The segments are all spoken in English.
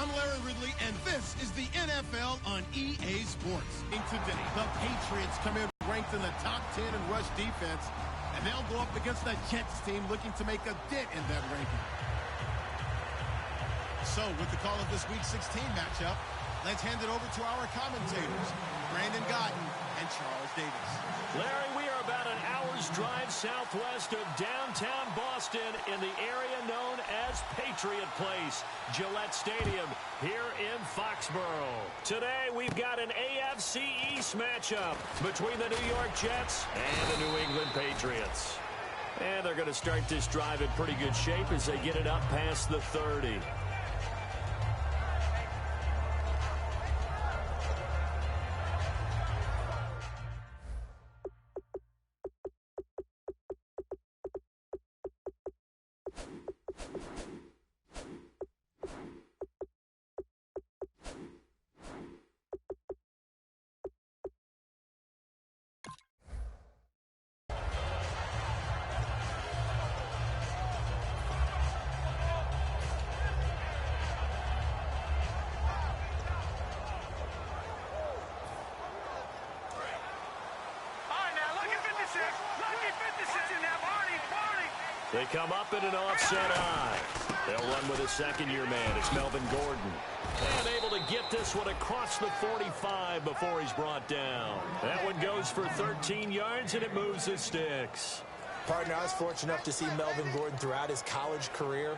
I'm Larry Ridley, and this is the NFL on EA Sports. Today, the Patriots come in ranked in the top 10 in rush defense, and they'll go up against the Jets team looking to make a dent in that ranking. So, with the call of this Week 16 matchup, let's hand it over to our commentators, Brandon Gaudin and Charles Davis. Larry, we are about an hour's drive southwest of downtown Boston in the area known as Patriot Place, Gillette Stadium, here in Foxborough. Today, we've got an AFC East matchup between the New York Jets and the New England Patriots. And they're going to start this drive in pretty good shape as they get it up past the 30. They come up in an offset eye. They'll run with a second-year man. It's Melvin Gordon. And able to get this one across the 45 before he's brought down. That one goes for 13 yards, and it moves the sticks. Partner, I was fortunate enough to see Melvin Gordon throughout his college career.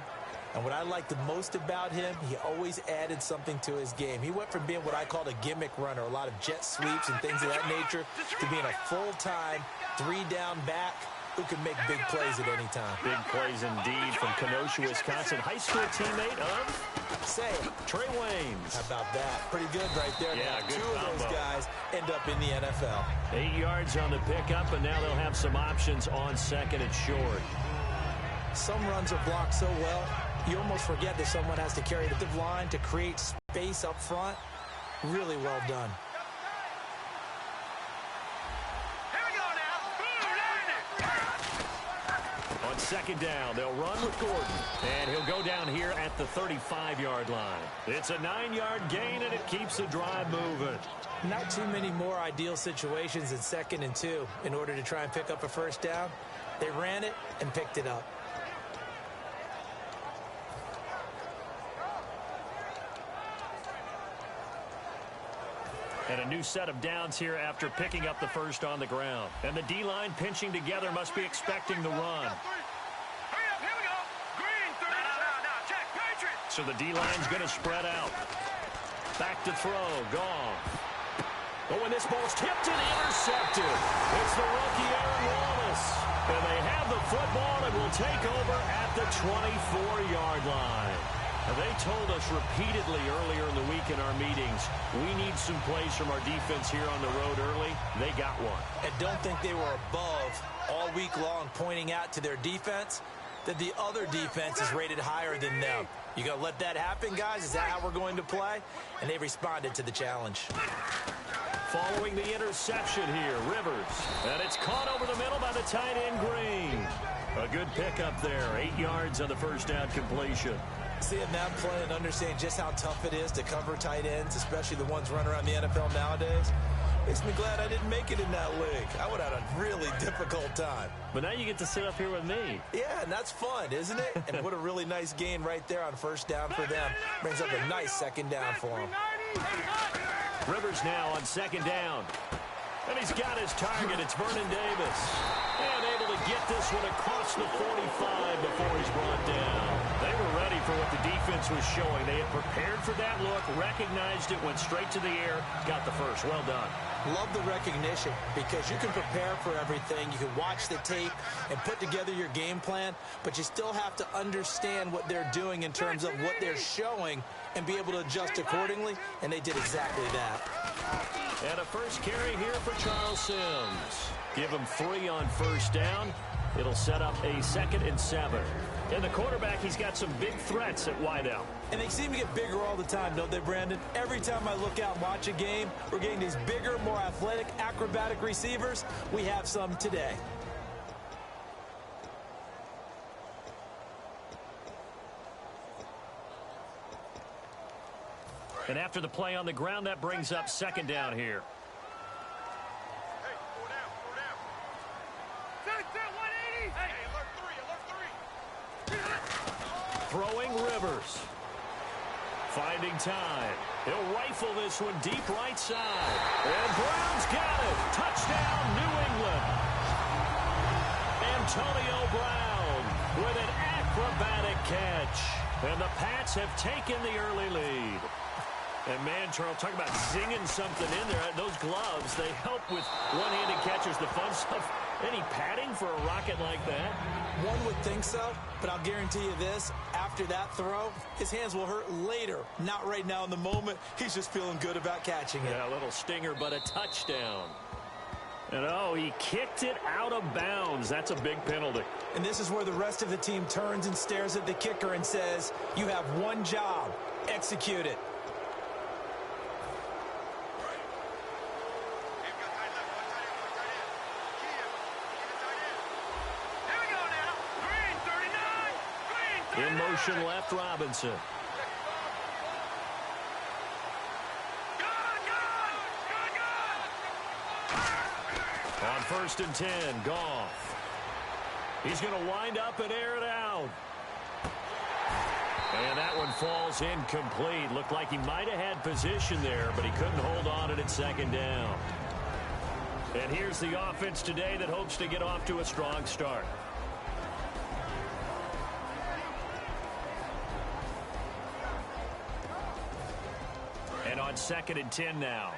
And what I liked the most about him, he always added something to his game. He went from being what I called a gimmick runner, a lot of jet sweeps and things of that nature, to being a full-time, three-down back who can make big plays at any time. Big plays indeed from Kenosha, Wisconsin. High school teammate of? Say it. Trey Waynes. How about that? Pretty good right there. Yeah, now, good two combo. of those guys end up in the NFL. 8 yards on the pickup, and now they'll have some options on second and short. Some runs are blocked so well, you almost forget that someone has to carry the line to create space up front. Really well done. On second down, they'll run with Gordon. And he'll go down here at the 35-yard line. It's a 9-yard gain, and it keeps the drive moving. Not too many more ideal situations in 2nd and 2 in order to try and pick up a first down. They ran it and picked it up. And a new set of downs here after picking up the first on the ground. And the D-line pinching together must be expecting the run. So the D-line's going to spread out. Back to throw. Goff. Oh, and this ball's tipped and intercepted. It's the rookie Aaron Wallace. And they have the football and will take over at the 24-yard line. Now, they told us repeatedly earlier in the week in our meetings, we need some plays from our defense here on the road early. They got one. And don't think they were above all week long pointing out to their defense that the other defense is rated higher than them. You going to let that happen, guys? Is that how we're going to play? And they responded to the challenge. Following the interception here, Rivers. And it's caught over the middle by the tight end, Green. A good pickup there. 8 yards on the first down completion. Seeing that play and understanding just how tough it is to cover tight ends, especially the ones running around the NFL nowadays, makes me glad I didn't make it in that league. I would have had a really difficult time. But now you get to sit up here with me. Yeah, and that's fun, isn't it? And what a really nice gain right there on first down for them. Brings up a nice second down for them. Rivers now on second down. And he's got his target. It's Vernon Davis. And able to get this one across the 45 before he's brought down. They were ready for what the defense was showing. They had prepared for that look, recognized it, went straight to the air, got the first. Well done. Love the recognition because you can prepare for everything. You can watch the tape and put together your game plan, but you still have to understand what they're doing in terms of what they're showing and be able to adjust accordingly, and they did exactly that. And a first carry here for Charles Sims. Give him 3 on first down. It'll set up a 2nd and 7. And the quarterback, he's got some big threats at wideout. And they seem to get bigger all the time, don't they, Brandon? Every time I look out and watch a game, we're getting these bigger, more athletic, acrobatic receivers. We have some today. And after the play on the ground, that brings up second down here. Throwing Rivers. Finding time. He'll rifle this one deep right side. And Brown's got it. Touchdown, New England. Antonio Brown with an acrobatic catch. And the Pats have taken the early lead. And, man, Charles, talk about zinging something in there. Those gloves, they help with one-handed catches, the fun stuff. Any padding for a rocket like that? One would think so, but I'll guarantee you this. After that throw, his hands will hurt later. Not right now in the moment. He's just feeling good about catching it. Yeah, a little stinger, but a touchdown. And, oh, he kicked it out of bounds. That's a big penalty. And this is where the rest of the team turns and stares at the kicker and says, you have one job. Execute it. In motion left, Robinson. On 1st and 10, Goff. He's going to wind up and air it out. And that one falls incomplete. Looked like he might have had position there, but he couldn't hold on to it at second down. And here's the offense today that hopes to get off to a strong start. And on 2nd and 10 now.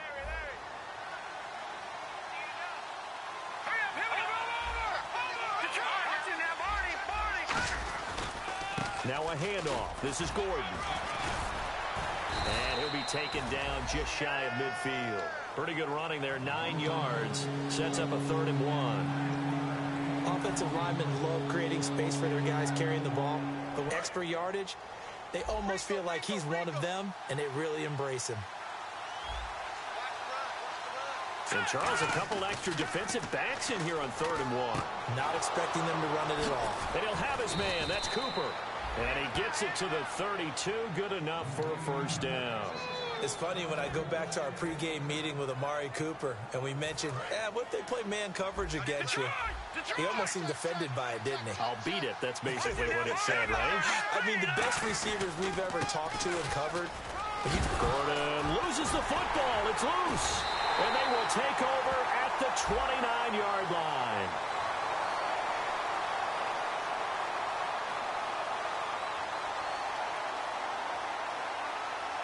Now a handoff. This is Gordon. And he'll be taken down just shy of midfield. Pretty good running there, 9 yards. Sets up a 3rd and 1. Offensive linemen love creating space for their guys carrying the ball. But with extra yardage, they almost feel like he's one of them, and they really embrace him. And Charles, a couple extra defensive backs in here on 3rd and 1. Not expecting them to run it at all. And he'll have his man. That's Cooper. And he gets it to the 32. Good enough for a 1st down. It's funny when I go back to our pregame meeting with Amari Cooper, and we mentioned, what if they play man coverage against you? He almost seemed offended by it, didn't he? I'll beat it. That's basically what it said, right? I mean, the best receivers we've ever talked to and covered. Gordon loses the football. It's loose. And they will take over at the 29-yard line.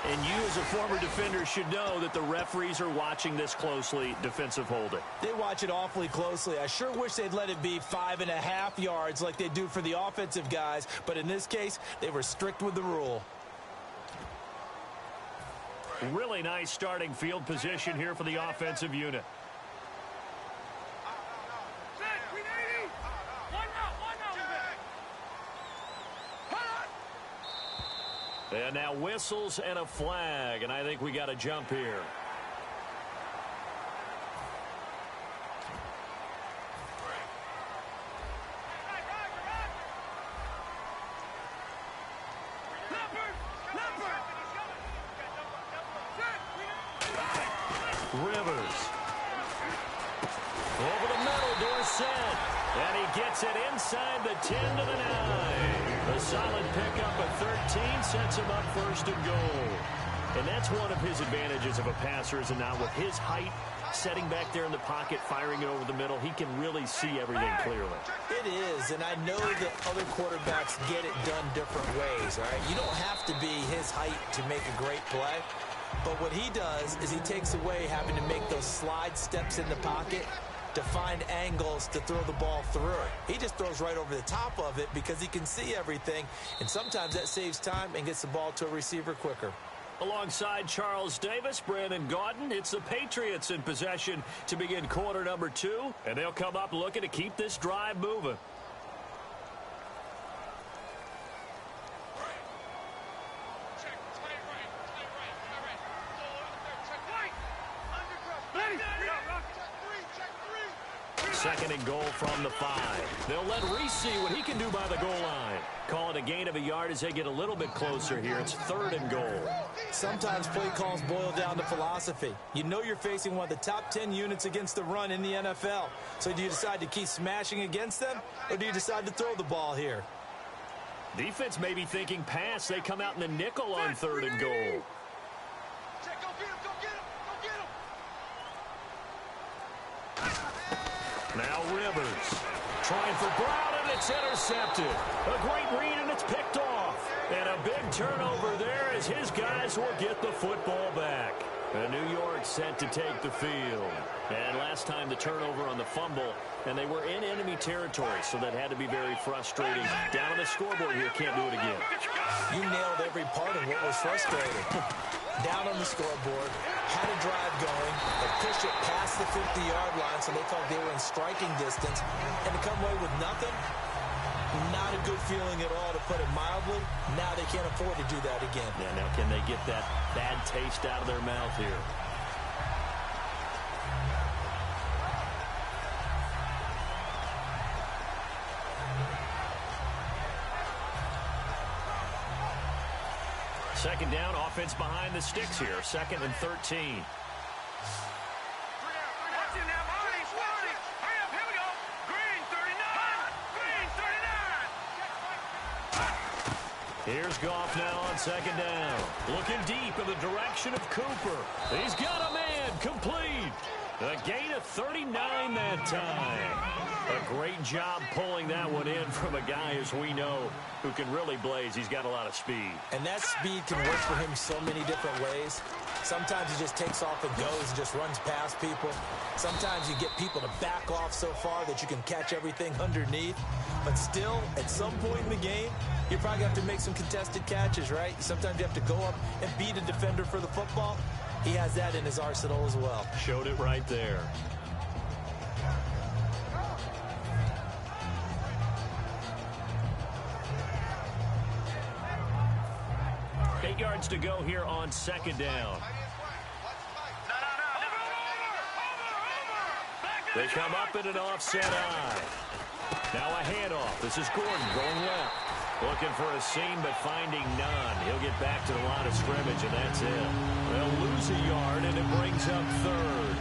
And you as a former defender should know that the referees are watching this closely, defensive holding. They watch it awfully closely. I sure wish they'd let it be 5.5 yards like they do for the offensive guys. But in this case, they were strict with the rule. Really nice starting field position here for the offensive unit. And now whistles and a flag, and I think we got a jump here. Rivers. Over the middle, Dorsett. And he gets it inside the 10 to the 9. A solid pickup at 13 sets him up 1st and goal. And that's one of his advantages of a passer, is now with his height, setting back there in the pocket, firing it over the middle, he can really see everything clearly. It is, and I know that other quarterbacks get it done different ways, all right? You don't have to be his height to make a great play. But what he does is he takes away having to make those slide steps in the pocket to find angles to throw the ball through. He just throws right over the top of it because he can see everything, and sometimes that saves time and gets the ball to a receiver quicker. Alongside Charles Davis, Brandon Gaudin, it's the Patriots in possession to begin quarter number 2, and they'll come up looking to keep this drive moving. Second and goal from the 5. They'll let Reese see what he can do by the goal line. Call it a gain of a yard as they get a little bit closer here. It's 3rd and goal. Sometimes play calls boil down to philosophy. You know you're facing one of the top 10 units against the run in the NFL. So do you decide to keep smashing against them, or do you decide to throw the ball here? Defense may be thinking pass. They come out in the nickel on 3rd and goal. Now Rivers trying for Brown, and it's intercepted. A great read, and it's picked off. And a big turnover there as his guys will get the football back. And New York set to take the field. And last time the turnover on the fumble, and they were in enemy territory, so that had to be very frustrating. Down on the scoreboard here, can't do it again. You nailed every part of what was frustrating. Down on the scoreboard, had a drive going, they pushed it past the 50-yard line, so they thought they were in striking distance, and to come away with nothing, not a good feeling at all, to put it mildly. Now they can't afford to do that again. Yeah, now can they get that bad taste out of their mouth here? Second down, offense behind the sticks here. 2nd and 13. Here's Goff now on 2nd down. Looking deep in the direction of Cooper. He's got a man complete. A gain of 39 that time. A great job pulling that one in from a guy, as we know, who can really blaze. He's got a lot of speed. And that speed can work for him so many different ways. Sometimes he just takes off and goes and just runs past people. Sometimes you get people to back off so far that you can catch everything underneath. But still, at some point in the game, you probably have to make some contested catches, right? Sometimes you have to go up and beat a defender for the football. He has that in his arsenal as well. Showed it right there. Eight yards to go here on 2nd down. They come up in an offset eye. Now a handoff. This is Gordon going left. Looking for a seam, but finding none. He'll get back to the line of scrimmage, and that's it. They'll lose a yard, and it brings up 3rd.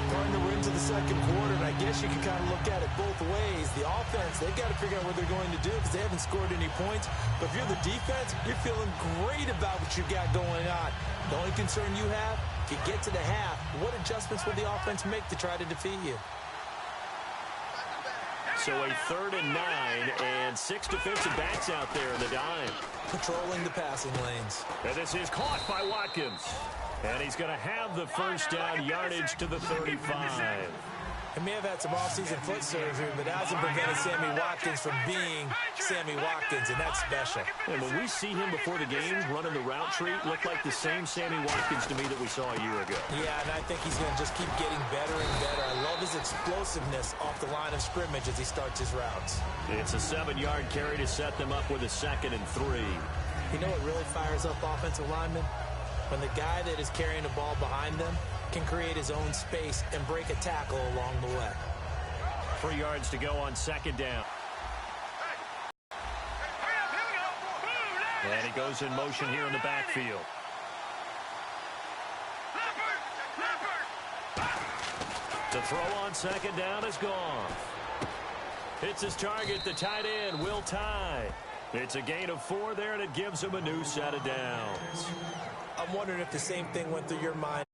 Partner, we're into the 2nd quarter, and I guess you can kind of look at it both ways. The offense, they've got to figure out what they're going to do because they haven't scored any points. But if you're the defense, you're feeling great about what you got going on. The only concern you have, if you get to the half, what adjustments will the offense make to try to defeat you? So a 3rd and 9, and 6 defensive backs out there in the dime. Patrolling the passing lanes. And this is caught by Watkins. And he's going to have the first down, yardage to the 35. He may have had some offseason foot surgery, but that hasn't prevented Sammy Watkins from being Sammy Watkins, and that's special. And when we see him before the game running the route tree, looked like the same Sammy Watkins to me that we saw a year ago. Yeah, and I think he's going to just keep getting better and better. I love his explosiveness off the line of scrimmage as he starts his routes. It's a 7-yard carry to set them up with a 2nd and 3. You know what really fires up offensive linemen? When the guy that is carrying the ball behind them can create his own space and break a tackle along the way. 3 yards to go on 2nd down. And he goes in motion here in the backfield. The throw on 2nd down is gone. Hits his target, the tight end, Will Tye. It's a gain of 4 there, and it gives him a new set of downs. I'm wondering if the same thing went through your mind.